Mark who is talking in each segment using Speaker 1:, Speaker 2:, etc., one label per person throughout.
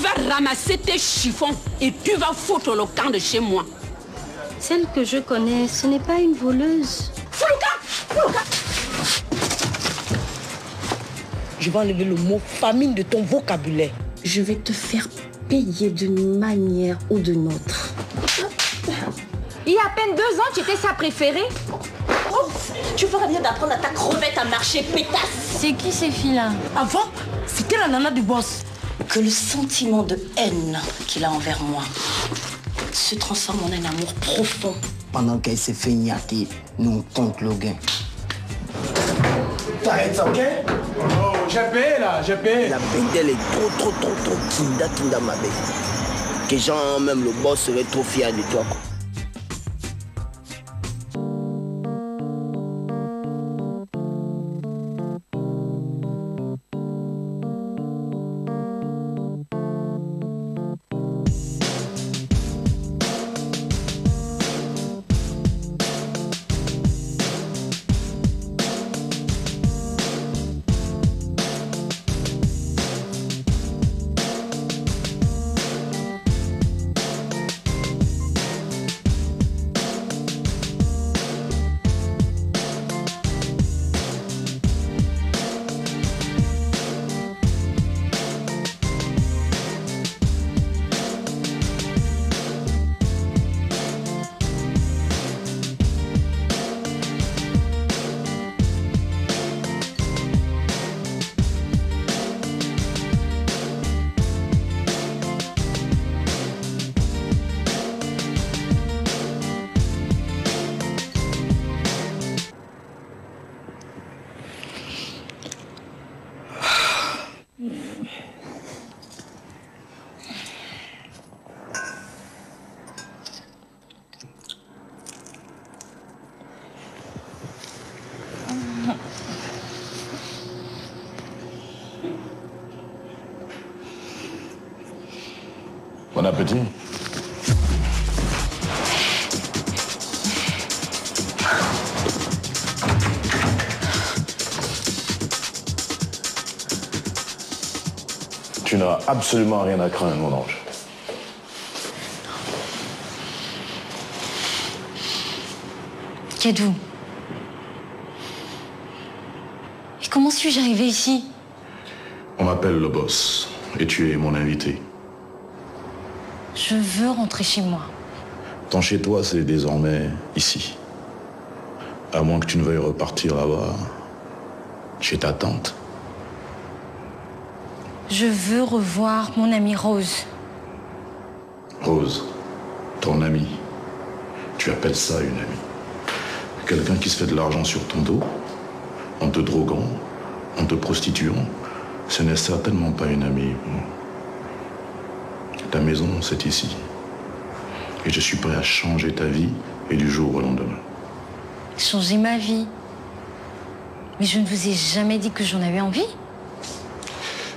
Speaker 1: vas ramasser tes chiffons et tu vas foutre le camp de chez moi.
Speaker 2: Celle que je connais, ce n'est pas une voleuse.
Speaker 1: Foulouka!
Speaker 3: Je vais enlever le mot famine de ton vocabulaire.
Speaker 2: Je vais te faire payer d'une manière ou d'une autre.
Speaker 4: Il y a à peine 2 ans, tu étais sa préférée.
Speaker 2: Oh, tu feras bien d'apprendre à ta crevette à marcher, pétasse.
Speaker 4: C'est qui ces filles-là?
Speaker 3: Avant, c'était la nana du boss.
Speaker 2: Que le sentiment de haine qu'il a envers moi se transforme en un amour profond.
Speaker 5: Pendant qu'elle s'est fait niaquer, nous on compte le gain.
Speaker 6: T'arrêtes ça, ok? Oh, j'ai payé là, j'ai payé.
Speaker 5: La bête elle est trop kinda ma bête. Que genre même le boss serait trop fier de toi.
Speaker 7: Bon appétit. Tu n'as absolument rien à craindre, mon ange.
Speaker 4: Qui êtes-vous? Et comment suis-je arrivée ici?
Speaker 7: On m'appelle le boss et tu es mon invité.
Speaker 4: Je veux rentrer chez moi.
Speaker 7: Ton chez-toi, c'est désormais ici. À moins que tu ne veuilles repartir là-bas, chez ta tante.
Speaker 4: Je veux revoir mon amie Rose.
Speaker 7: Rose, ton amie. Tu appelles ça une amie. Quelqu'un qui se fait de l'argent sur ton dos, en te droguant, en te prostituant, ce n'est certainement pas une amie. Ta maison, c'est ici. Et je suis prêt à changer ta vie et du jour au lendemain.
Speaker 4: Changer ma vie? Mais je ne vous ai jamais dit que j'en avais envie.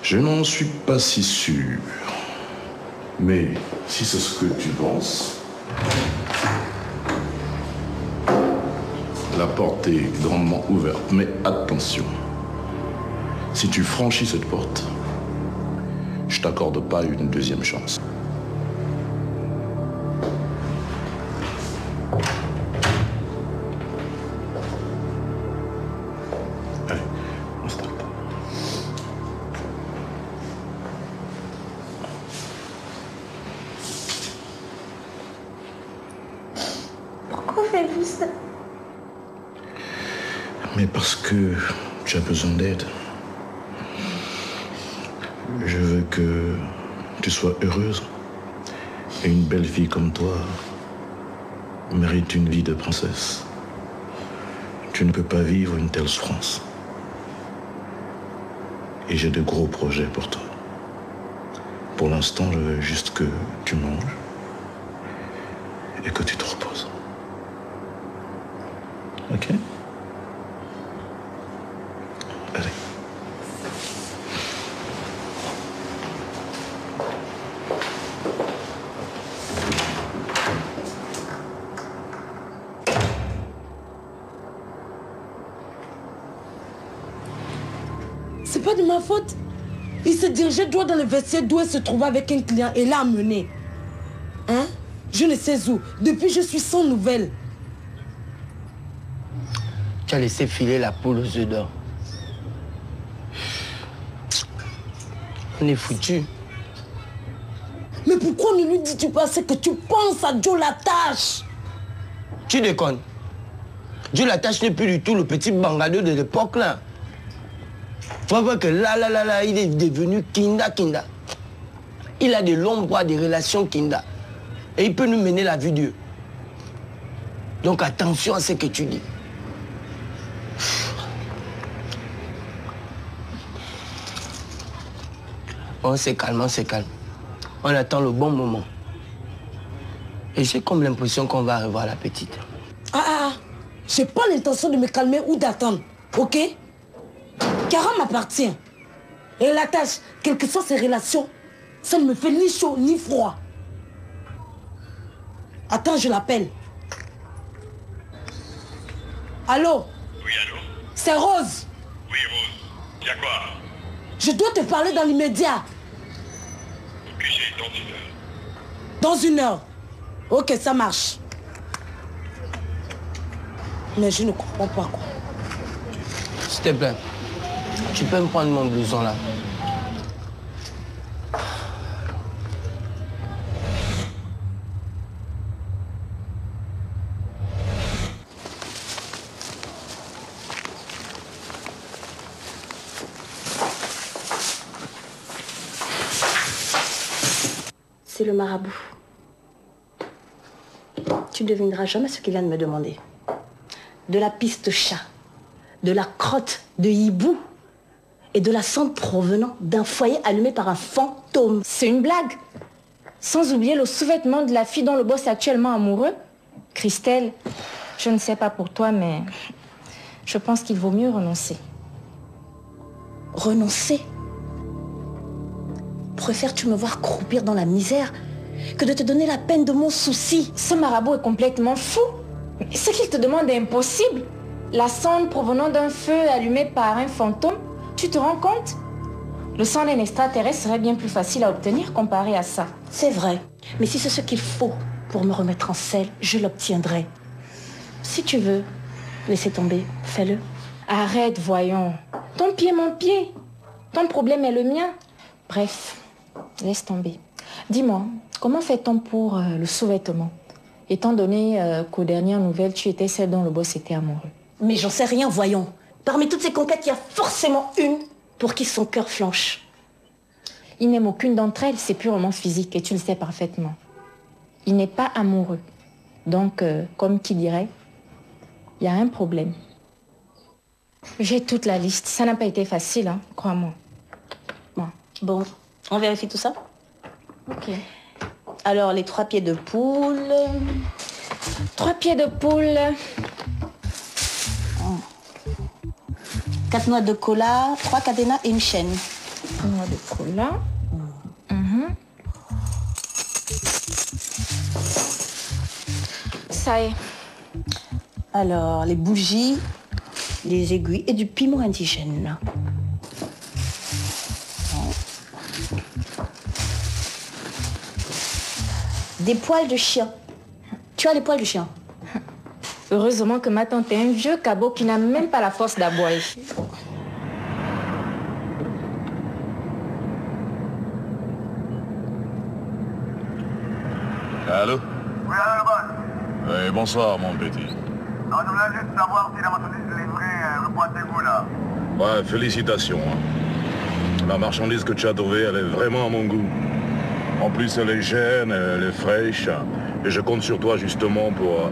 Speaker 7: Je n'en suis pas si sûr. Mais si c'est ce que tu penses, la porte est grandement ouverte. Mais attention, si tu franchis cette porte, je t'accorde pas une deuxième chance. Allez, installe-toi.
Speaker 2: Pourquoi faites-vous ça?
Speaker 7: Mais parce que tu as besoin d'aide. Je veux que tu sois heureuse. Et une belle fille comme toi mérite une vie de princesse. Tu ne peux pas vivre une telle souffrance. Et j'ai de gros projets pour toi. Pour l'instant, je veux juste que tu manges et que tu te reposes. Ok? Allez.
Speaker 3: C'est pas de ma faute. Il se dirigeait droit dans le vestiaire d'où il se trouvait avec un client et l'a amené. Hein? Je ne sais où. Depuis, je suis sans nouvelles.
Speaker 5: Tu as laissé filer la poule aux œufs d'or. On est foutu.
Speaker 3: Mais pourquoi ne lui dis-tu pas ce que tu penses à Joe Latache?
Speaker 5: Tu déconnes. Joe Latache n'est plus du tout le petit bangaleur de l'époque là. Tu vois que là, il est devenu Kinda. Il a de longs bras, des relations Kinda. Et il peut nous mener la vie Dieu. Donc attention à ce que tu dis. On se calme. On attend le bon moment. Et j'ai comme l'impression qu'on va revoir la petite.
Speaker 3: J'ai pas l'intention de me calmer ou d'attendre, ok? Cara m'appartient. Et la tâche, quelles que soient ses relations, ça ne me fait ni chaud ni froid. Attends, je l'appelle. Allô?
Speaker 8: Oui, allô?
Speaker 3: C'est Rose.
Speaker 8: Oui, Rose. Y'a quoi?
Speaker 3: Je dois te parler dans l'immédiat.
Speaker 8: Ok, c'est dans 1 heure.
Speaker 3: Dans 1 heure. Ok, ça marche. Mais je ne comprends pas quoi.
Speaker 5: S'il te plaît, tu peux me prendre mon blouson là?
Speaker 2: C'est le marabout. Tu ne devineras jamais ce qu'il vient de me demander. De la piste chat, de la crotte de hibou et de la cendre provenant d'un foyer allumé par un fantôme.
Speaker 4: C'est une blague. Sans oublier le sous-vêtement de la fille dont le boss est actuellement amoureux. Christelle, je ne sais pas pour toi, mais je pense qu'il vaut mieux renoncer.
Speaker 2: Renoncer? Préfères-tu me voir croupir dans la misère que de te donner la peine de mon souci?
Speaker 4: Ce marabout est complètement fou. Ce qu'il te demande est impossible. La cendre provenant d'un feu allumé par un fantôme, tu te rends compte? Le sang d'un extraterrestre serait bien plus facile à obtenir comparé à ça.
Speaker 2: C'est vrai. Mais si c'est ce qu'il faut pour me remettre en selle, je l'obtiendrai. Si tu veux laisser tomber, fais-le.
Speaker 4: Arrête, voyons. Ton pied, mon pied. Ton problème est le mien. Bref, laisse tomber. Dis-moi, comment fait-on pour le sous-vêtement? Étant donné qu'aux dernières nouvelles, tu étais celle dont le boss était amoureux.
Speaker 2: Mais j'en sais rien, voyons. Parmi toutes ces conquêtes, il y a forcément une pour qui son cœur flanche.
Speaker 4: Il n'aime aucune d'entre elles, c'est purement physique et tu le sais parfaitement. Il n'est pas amoureux. Donc, comme qui dirait, il y a un problème. J'ai toute la liste. Ça n'a pas été facile, hein, crois-moi.
Speaker 2: Bon, on vérifie tout ça?
Speaker 4: Ok.
Speaker 2: Alors, les 3 pieds de poule...
Speaker 4: 3 pieds de poule.
Speaker 2: 4 noix de cola, 3 cadenas et une chaîne.
Speaker 4: Noix de cola. Ça y est.
Speaker 2: Alors, les bougies, les aiguilles et du piment indigène. Des poils de chien. Tu as les poils de chien?
Speaker 4: Heureusement que ma tante est un vieux cabot qui n'a même pas la force d'aboyer.
Speaker 7: Allô?
Speaker 8: Oui, allô, le boss.
Speaker 7: Oui, bonsoir, mon petit.
Speaker 8: Non, je voulais juste savoir si la marchandise livrée repointez-vous, là.
Speaker 7: Ouais, félicitations. Hein. La marchandise que tu as trouvée, elle est vraiment à mon goût. En plus, elle est jeune, elle est fraîche. Et je compte sur toi, justement, pour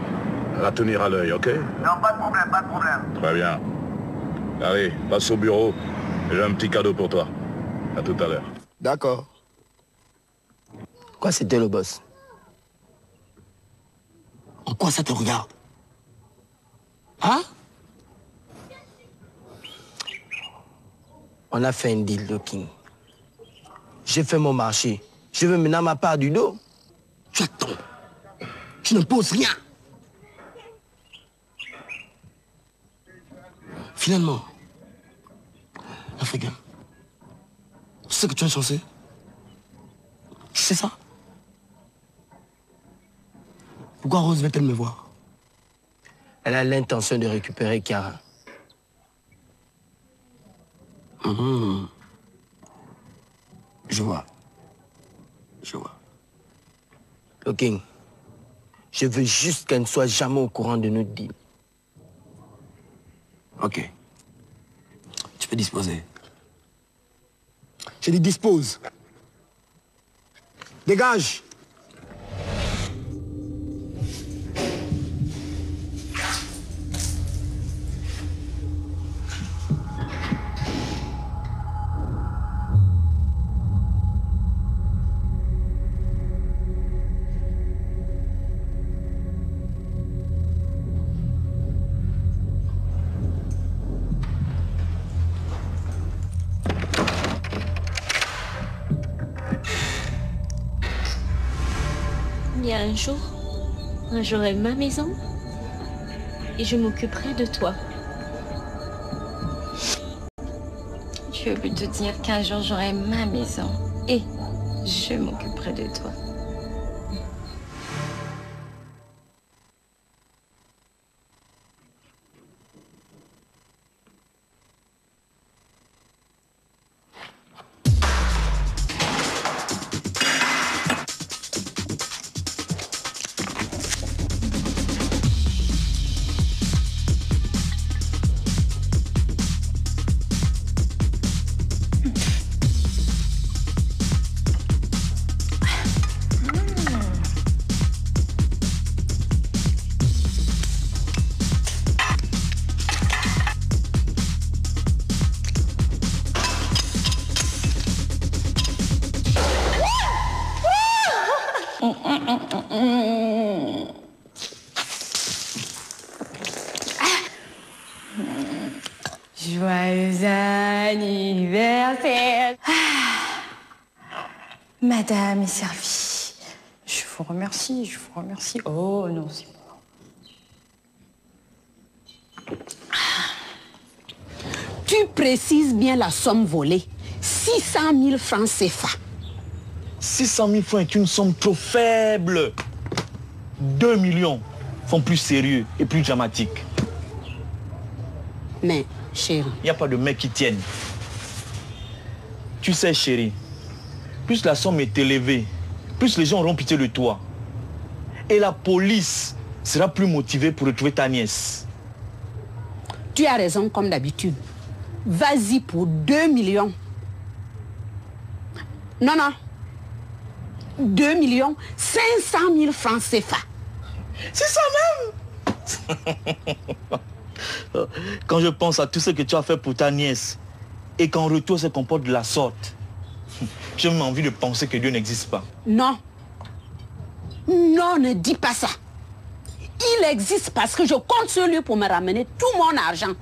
Speaker 7: la tenir à l'œil, ok?
Speaker 8: Non, pas de problème, pas de problème.
Speaker 7: Très bien. Allez, passe au bureau. J'ai un petit cadeau pour toi. À tout à l'heure.
Speaker 5: D'accord. Quoi, c'était le boss? En quoi ça te regarde? Hein? On a fait un deal, le King. J'ai fait mon marché. Je veux maintenant ma part du dos. Tu attends. Tu ne poses rien. Finalement, Africain, ce que tu es censé? C'est ça? Pourquoi Rose veut-elle me voir? Elle a l'intention de récupérer Chiara. Je vois. Je vois. Le King, je veux juste qu'elle ne soit jamais au courant de notre deal. Ok. Tu peux disposer. J'ai dit dispose. Dégage.
Speaker 9: Il y a un jour, j'aurai ma maison et je m'occuperai de toi. Je veux plutôt dire qu'un jour j'aurai ma maison et je m'occuperai de toi.
Speaker 4: Joyeux anniversaire. Madame est servie. Je vous remercie, je vous remercie. Oh non, c'est bon.
Speaker 1: Tu précises bien la somme volée. 600 000 francs CFA.
Speaker 10: 600 000 francs est une somme trop faible. 2 millions font plus sérieux et plus dramatique.
Speaker 1: Mais, chérie...
Speaker 10: Il n'y a pas de mec qui tienne. Tu sais, chérie, plus la somme est élevée, plus les gens auront pitié de toi. Et la police sera plus motivée pour retrouver ta nièce.
Speaker 1: Tu as raison comme d'habitude. Vas-y pour 2 millions. Non, non. 2 millions 500 000 francs CFA.
Speaker 10: C'est ça même. Quand je pense à tout ce que tu as fait pour ta nièce et qu'en retour se comporte de la sorte, j'ai même envie de penser que Dieu n'existe pas.
Speaker 1: Non. Non, ne dis pas ça. Il existe parce que je compte sur lui pour me ramener tout mon argent.